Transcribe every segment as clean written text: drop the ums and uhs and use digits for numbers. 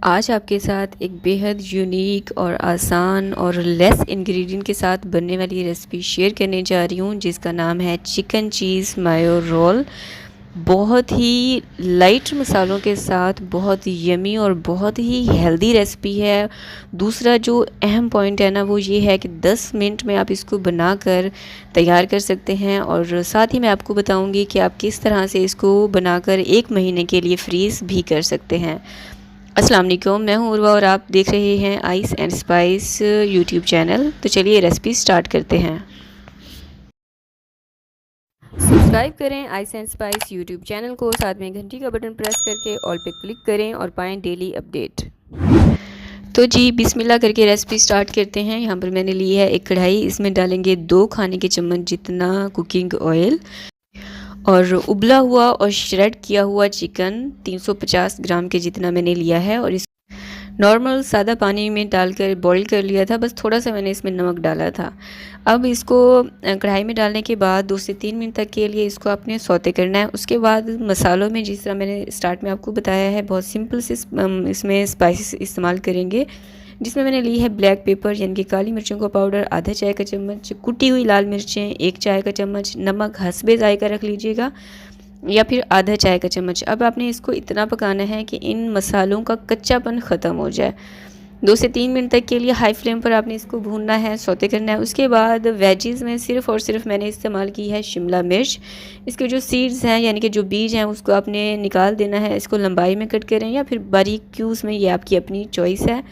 आज आपके साथ एक बेहद यूनिक और आसान और लेस इंग्रेडिएंट के साथ बनने वाली रेसिपी शेयर करने जा रही हूँ, जिसका नाम है चिकन चीज़ मायो रोल। बहुत ही लाइट मसालों के साथ बहुत यमी और बहुत ही हेल्दी रेसिपी है। दूसरा जो अहम पॉइंट है ना, वो ये है कि 10 मिनट में आप इसको बनाकर तैयार कर सकते हैं। और साथ ही मैं आपको बताऊंगी कि आप किस तरह से इसको बनाकर 1 महीने के लिए फ्रीज़ भी कर सकते हैं। अस्सलाम वालेकुम, मैं हूँ उर्वा और आप देख रहे हैं ice and spice YouTube channel. तो चलिए रेसिपी स्टार्ट करते हैं। सब्सक्राइब करें ice and spice YouTube channel को, साथ में घंटी का बटन प्रेस करके ऑल पे क्लिक करें और पाएं डेली अपडेट। तो जी बिस्मिल्लाह करके रेसिपी स्टार्ट करते हैं। यहाँ पर मैंने ली है एक कढ़ाई, इसमें डालेंगे 2 खाने के चम्मच जितना कुकिंग ऑयल और उबला हुआ और श्रेड किया हुआ चिकन 350 ग्राम के जितना मैंने लिया है। और इस नॉर्मल सादा पानी में डालकर बॉईल कर लिया था, बस थोड़ा सा मैंने इसमें नमक डाला था। अब इसको कढ़ाई में डालने के बाद 2 से 3 मिनट तक के लिए इसको आपने सौते करना है। उसके बाद मसालों में, जिस तरह मैंने स्टार्ट में आपको बताया है, बहुत सिंपल से इसमें स्पाइसेस इस्तेमाल करेंगे, जिसमें मैंने ली है ब्लैक पेपर यानी कि काली मिर्चों का पाउडर आधा चाय का चम्मच, कुटी हुई लाल मिर्चें 1 चाय का चम्मच, नमक हस्बे जायका रख लीजिएगा या फिर आधा चाय का चम्मच। अब आपने इसको इतना पकाना है कि इन मसालों का कच्चापन ख़त्म हो जाए। 2 से 3 मिनट तक के लिए हाई फ्लेम पर आपने इसको भूनना है, सौते करना है। उसके बाद वेजीज़ में सिर्फ़ और सिर्फ मैंने इस्तेमाल की है शिमला मिर्च। इसके जो सीड्स हैं यानी कि जो बीज हैं उसको आपने निकाल देना है। इसको लंबाई में कट करें या फिर बारीक क्यूब्स में, ये आपकी अपनी चॉइस है।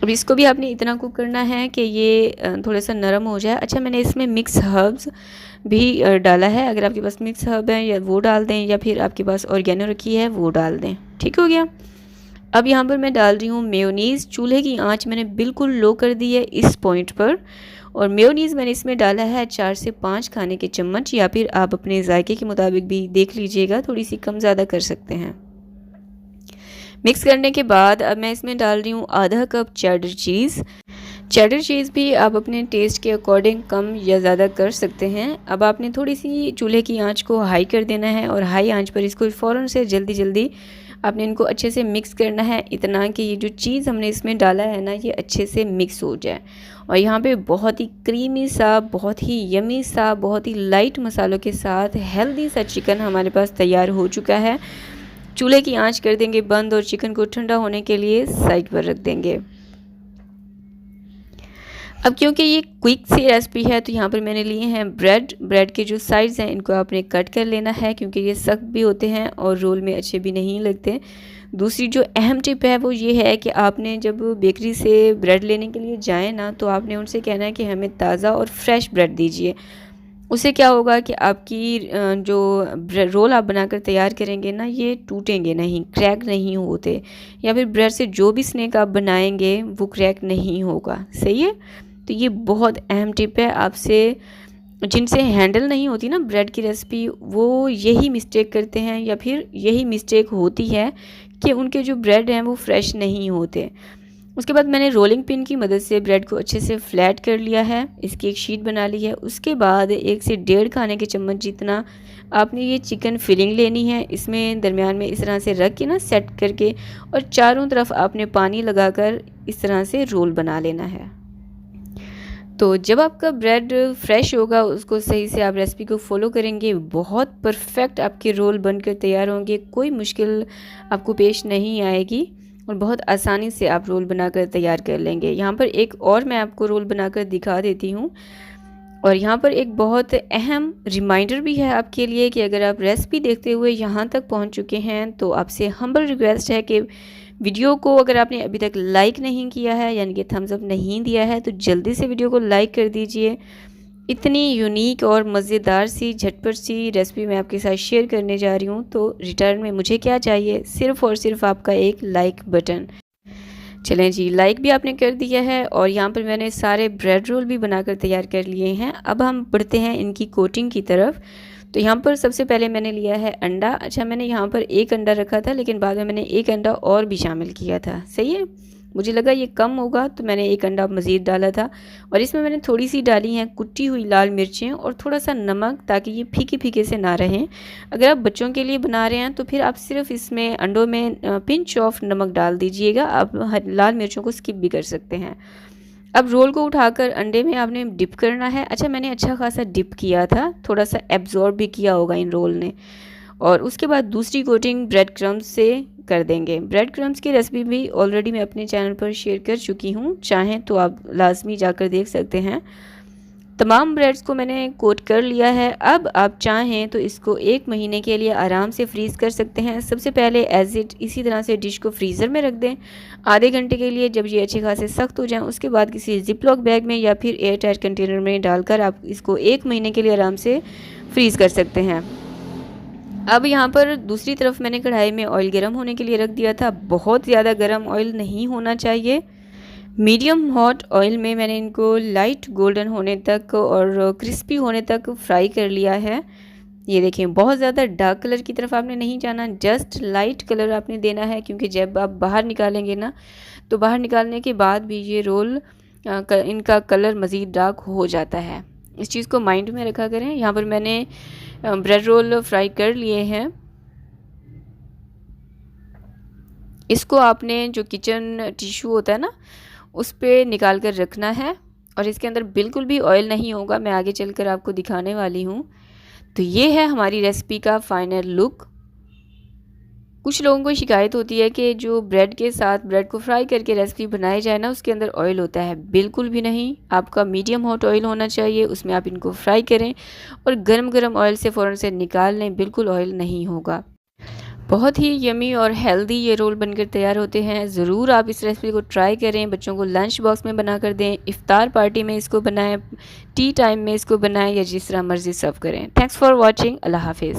अब इसको भी आपने इतना कुक करना है कि ये थोड़ा सा नरम हो जाए। अच्छा, मैंने इसमें मिक्स हर्ब्स भी डाला है। अगर आपके पास मिक्स हर्ब है या वो डाल दें, या फिर आपके पास ऑर्गेनो रखी है वो डाल दें। ठीक हो गया। अब यहाँ पर मैं डाल रही हूँ मेयोनीज़। चूल्हे की आंच मैंने बिल्कुल लो कर दी है इस पॉइंट पर। और मेयोनीज़ मैंने इसमें डाला है 4 से 5 खाने के चम्मच, या फिर आप अपने जायके के मुताबिक भी देख लीजिएगा, थोड़ी सी कम ज़्यादा कर सकते हैं। मिक्स करने के बाद अब मैं इसमें डाल रही हूँ आधा कप चेडर चीज़। चेडर चीज़ भी आप अपने टेस्ट के अकॉर्डिंग कम या ज़्यादा कर सकते हैं। अब आपने थोड़ी सी चूल्हे की आंच को हाई कर देना है और हाई आंच पर इसको फ़ौरन से जल्दी आपने इनको अच्छे से मिक्स करना है, इतना कि ये जो चीज़ हमने इसमें डाला है ना, ये अच्छे से मिक्स हो जाए। और यहाँ पे बहुत ही क्रीमी सा, बहुत ही यमी सा, बहुत ही लाइट मसालों के साथ हेल्दी सा चिकन हमारे पास तैयार हो चुका है। चूल्हे की आंच कर देंगे बंद और चिकन को ठंडा होने के लिए साइड पर रख देंगे। अब क्योंकि ये क्विक सी रेसिपी है तो यहाँ पर मैंने लिए हैं ब्रेड के जो साइड्स हैं इनको आपने कट कर लेना है, क्योंकि ये सख्त भी होते हैं और रोल में अच्छे भी नहीं लगते। दूसरी जो अहम टिप है वो ये है कि आपने जब बेकरी से ब्रेड लेने के लिए जाएँ ना, तो आपने उनसे कहना है कि हमें ताज़ा और फ्रेश ब्रेड दीजिए। उससे क्या होगा कि आपकी जो रोल आप बनाकर तैयार करेंगे ना, ये टूटेंगे नहीं, क्रैक नहीं होते, या फिर ब्रेड से जो भी स्नैक आप बनाएंगे वो क्रैक नहीं होगा। सही है। तो ये बहुत अहम टिप है। आपसे जिनसे हैंडल नहीं होती ना ब्रेड की रेसिपी, वो यही मिस्टेक करते हैं, या फिर यही मिस्टेक होती है कि उनके जो ब्रेड हैं वो फ्रेश नहीं होते। उसके बाद मैंने रोलिंग पिन की मदद से ब्रेड को अच्छे से फ्लैट कर लिया है, इसकी एक शीट बना ली है। उसके बाद 1 से 1.5 खाने के चम्मच जितना आपने ये चिकन फिलिंग लेनी है, इसमें दरमियान में इस तरह से रख के ना सेट करके, और चारों तरफ आपने पानी लगाकर इस तरह से रोल बना लेना है। तो जब आपका ब्रेड फ्रेश होगा, उसको सही से आप रेसिपी को फॉलो करेंगे, बहुत परफेक्ट आपके रोल बनकर तैयार होंगे। कोई मुश्किल आपको पेश नहीं आएगी और बहुत आसानी से आप रोल बनाकर तैयार कर लेंगे। यहाँ पर एक और मैं आपको रोल बनाकर दिखा देती हूँ। और यहाँ पर एक बहुत अहम रिमाइंडर भी है आपके लिए कि अगर आप रेसिपी देखते हुए यहाँ तक पहुँच चुके हैं तो आपसे हम्बल रिक्वेस्ट है कि वीडियो को अगर आपने अभी तक लाइक नहीं किया है, यानी कि थम्स अप नहीं दिया है, तो जल्दी से वीडियो को लाइक कर दीजिए। इतनी यूनिक और मज़ेदार सी झटपट सी रेसिपी मैं आपके साथ शेयर करने जा रही हूँ, तो रिटर्न में मुझे क्या चाहिए, सिर्फ़ और सिर्फ आपका एक लाइक बटन। चलें जी, लाइक भी आपने कर दिया है और यहाँ पर मैंने सारे ब्रेड रोल भी बनाकर तैयार कर लिए हैं। अब हम बढ़ते हैं इनकी कोटिंग की तरफ। तो यहाँ पर सबसे पहले मैंने लिया है अंडा। अच्छा, मैंने यहाँ पर 1 अंडा रखा था, लेकिन बाद में मैंने 1 अंडा और भी शामिल किया था। सही है। मुझे लगा ये कम होगा तो मैंने एक अंडा मज़ीद डाला था। और इसमें मैंने थोड़ी सी डाली हैं कुटी हुई लाल मिर्चें और थोड़ा सा नमक, ताकि ये फीके फीके से ना रहें। अगर आप बच्चों के लिए बना रहे हैं तो फिर आप सिर्फ इसमें अंडों में पिंच ऑफ नमक डाल दीजिएगा। आप लाल मिर्चों को स्किप भी कर सकते हैं। अब रोल को उठाकर अंडे में आपने डिप करना है। अच्छा, मैंने अच्छा खासा डिप किया था, थोड़ा सा एब्जॉर्ब भी किया होगा इन रोल ने। और उसके बाद दूसरी कोटिंग ब्रेड क्रम्स से कर देंगे। ब्रेड क्रम्स की रेसिपी भी ऑलरेडी मैं अपने चैनल पर शेयर कर चुकी हूँ, चाहें तो आप लाजमी जाकर देख सकते हैं। तमाम ब्रेड्स को मैंने कोट कर लिया है। अब आप चाहें तो इसको 1 महीने के लिए आराम से फ्रीज़ कर सकते हैं। सबसे पहले एज इट इसी तरह से डिश को फ्रीज़र में रख दें आधे घंटे के लिए। जब ये अच्छे खासे सख्त हो जाएं, उसके बाद किसी जिपलॉक बैग में या फिर एयर टाइट कंटेनर में डालकर आप इसको 1 महीने के लिए आराम से फ्रीज़ कर सकते हैं। अब यहाँ पर दूसरी तरफ मैंने कढ़ाई में ऑयल गर्म होने के लिए रख दिया था। बहुत ज़्यादा गर्म ऑयल नहीं होना चाहिए, मीडियम हॉट ऑयल में मैंने इनको लाइट गोल्डन होने तक और क्रिस्पी होने तक फ्राई कर लिया है। ये देखें, बहुत ज़्यादा डार्क कलर की तरफ आपने नहीं जाना, जस्ट लाइट कलर आपने देना है, क्योंकि जब आप बाहर निकालेंगे ना, तो बाहर निकालने के बाद भी ये रोल इनका कलर मज़ीद डार्क हो जाता है। इस चीज़ को माइंड में रखा करें। यहाँ पर मैंने ब्रेड रोल फ्राई कर लिए हैं। इसको आपने जो किचन टिश्यू होता है ना, उस पे निकाल कर रखना है और इसके अंदर बिल्कुल भी ऑयल नहीं होगा। मैं आगे चलकर आपको दिखाने वाली हूँ। तो ये है हमारी रेसिपी का फाइनल लुक। कुछ लोगों को शिकायत होती है कि जो ब्रेड के साथ ब्रेड को फ्राई करके रेसिपी बनाई जाए ना, उसके अंदर ऑयल होता है। बिल्कुल भी नहीं, आपका मीडियम हॉट ऑयल होना चाहिए, उसमें आप इनको फ्राई करें और गरम गरम ऑयल से फ़ौरन से निकाल लें, बिल्कुल ऑयल नहीं होगा। बहुत ही यमी और हेल्दी ये रोल बनकर तैयार होते हैं। ज़रूर आप इस रेसिपी को ट्राई करें, बच्चों को लंच बॉक्स में बना कर दें, इफ्तार पार्टी में इसको बनाएं, टी टाइम में इसको बनाएं या जिस तरह मर्ज़ी सर्व करें। Thanks for watching. अल्लाह हाफिज़।